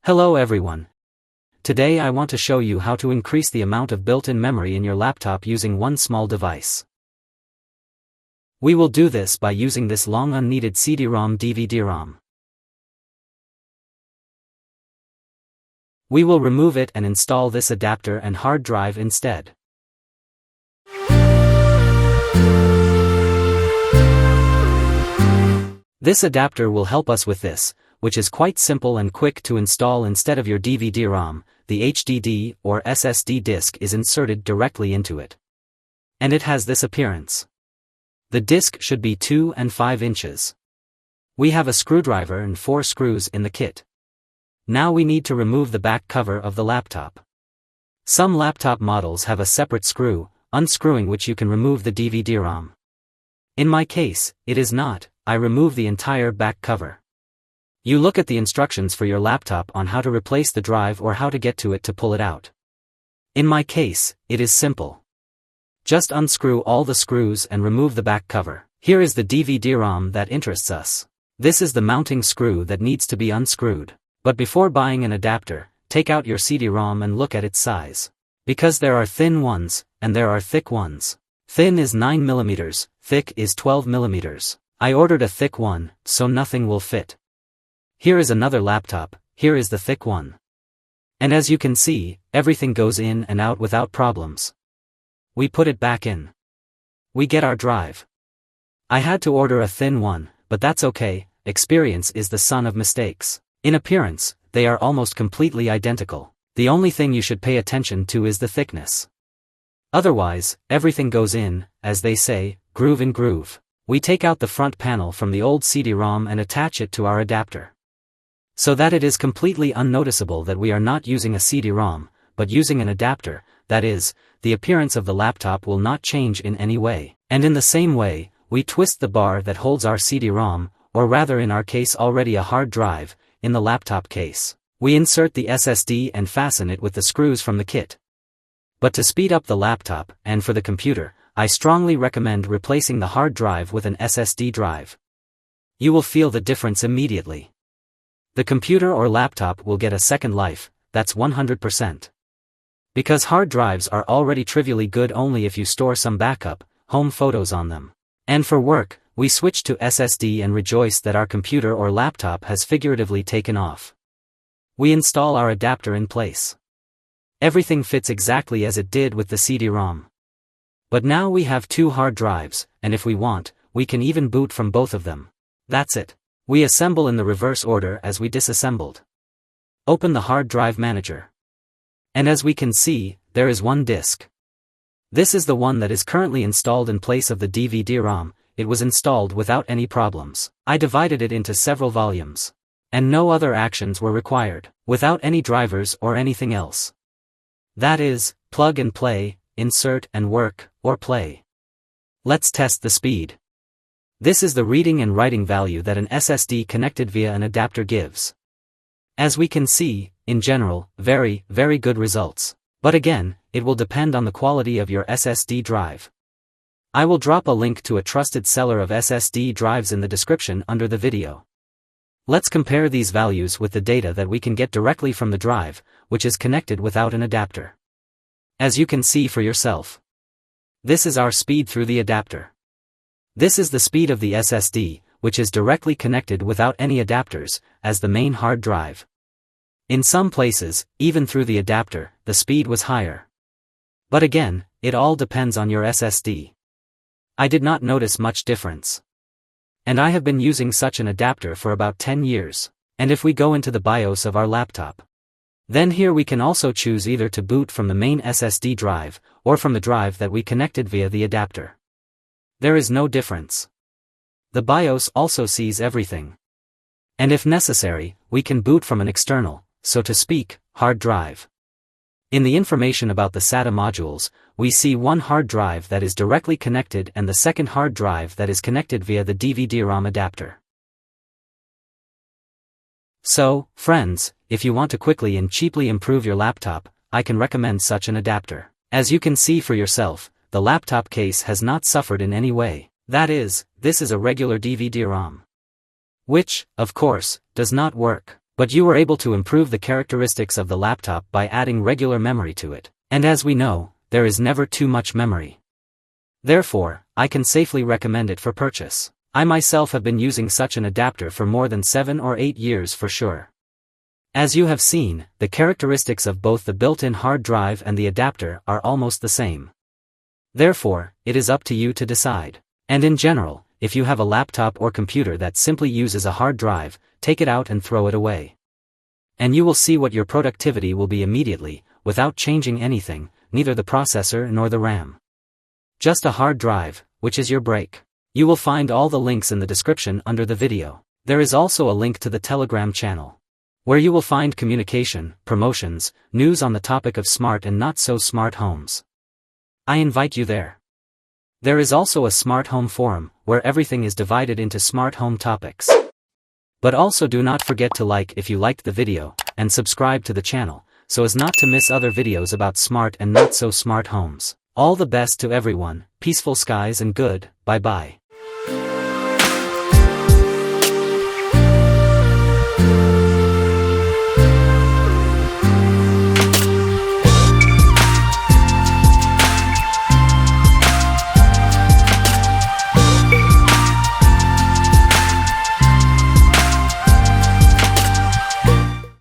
Hello everyone. Today I want to show you how to increase the amount of built-in memory in your laptop using one small device. We will do this by using this long unneeded CD-ROM DVD-ROM. We will remove it and install this adapter and hard drive instead. This adapter will help us with this, which is quite simple and quick to install. Instead of your DVD-ROM, the HDD or SSD disk is inserted directly into it. And it has this appearance. The disk should be 2 and 5 inches. We have a screwdriver and 4 screws in the kit. Now we need to remove the back cover of the laptop. Some laptop models have a separate screw, unscrewing which you can remove the DVD-ROM. In my case, it is not. I remove the entire back cover. You look at the instructions for your laptop on how to replace the drive or how to get to it to pull it out. In my case, it is simple. Just unscrew all the screws and remove the back cover. Here is the DVD-ROM that interests us. This is the mounting screw that needs to be unscrewed. But before buying an adapter, take out your CD-ROM and look at its size. Because there are thin ones, and there are thick ones. Thin is 9 mm, thick is 12 mm. I ordered a thick one, so nothing will fit. Here is another laptop, here is the thick one. And as you can see, everything goes in and out without problems. We put it back in. We get our drive. I had to order a thin one, but that's okay, experience is the son of mistakes. In appearance, they are almost completely identical. The only thing you should pay attention to is the thickness. Otherwise, everything goes in, as they say, groove in groove. We take out the front panel from the old CD-ROM and attach it to our adapter. So that it is completely unnoticeable that we are not using a CD-ROM, but using an adapter, that is, the appearance of the laptop will not change in any way. And in the same way, we twist the bar that holds our CD-ROM, or rather in our case already a hard drive, in the laptop case. We insert the SSD and fasten it with the screws from the kit. But to speed up the laptop, and for the computer, I strongly recommend replacing the hard drive with an SSD drive. You will feel the difference immediately. The computer or laptop will get a second life, that's 100%. Because hard drives are already trivially good only if you store some backup, home photos on them. And for work, we switch to SSD and rejoice that our computer or laptop has figuratively taken off. We install our adapter in place. Everything fits exactly as it did with the CD-ROM. But now we have 2 hard drives, and if we want, we can even boot from both of them. That's it. We assemble in the reverse order as we disassembled. Open the hard drive manager. And as we can see, there is one disk. This is the one that is currently installed in place of the DVD-ROM. It was installed without any problems. I divided it into several volumes. And no other actions were required, without any drivers or anything else. That is, plug and play, insert and work, or play. Let's test the speed. This is the reading and writing value that an SSD connected via an adapter gives. As we can see, in general, very, very good results. But again, it will depend on the quality of your SSD drive. I will drop a link to a trusted seller of SSD drives in the description under the video. Let's compare these values with the data that we can get directly from the drive, which is connected without an adapter. As you can see for yourself. This is our speed through the adapter. This is the speed of the SSD, which is directly connected without any adapters, as the main hard drive. In some places, even through the adapter, the speed was higher. But again, it all depends on your SSD. I did not notice much difference. And I have been using such an adapter for about 10 years. And if we go into the BIOS of our laptop, then here we can also choose either to boot from the main SSD drive, or from the drive that we connected via the adapter. There is no difference. The BIOS also sees everything. And if necessary, we can boot from an external, so to speak, hard drive. In the information about the SATA modules, we see one hard drive that is directly connected and the second hard drive that is connected via the DVD-ROM adapter. So, friends, if you want to quickly and cheaply improve your laptop, I can recommend such an adapter. As you can see for yourself, the laptop case has not suffered in any way. That is, this is a regular DVD-ROM. Which, of course, does not work. But you were able to improve the characteristics of the laptop by adding regular memory to it, and as we know, there is never too much memory. Therefore, I can safely recommend it for purchase. I myself have been using such an adapter for more than 7 or 8 years for sure. As you have seen, the characteristics of both the built-in hard drive and the adapter are almost the same. Therefore, it is up to you to decide. And in general, if you have a laptop or computer that simply uses a hard drive, take it out and throw it away. And you will see what your productivity will be immediately, without changing anything, neither the processor nor the RAM. Just a hard drive, which is your break. You will find all the links in the description under the video. There is also a link to the Telegram channel, where you will find communication, promotions, news on the topic of smart and not so smart homes. I invite you there. There is also a smart home forum, where everything is divided into smart home topics. But also do not forget to like if you liked the video, and subscribe to the channel, so as not to miss other videos about smart and not so smart homes. All the best to everyone, peaceful skies and good, bye bye.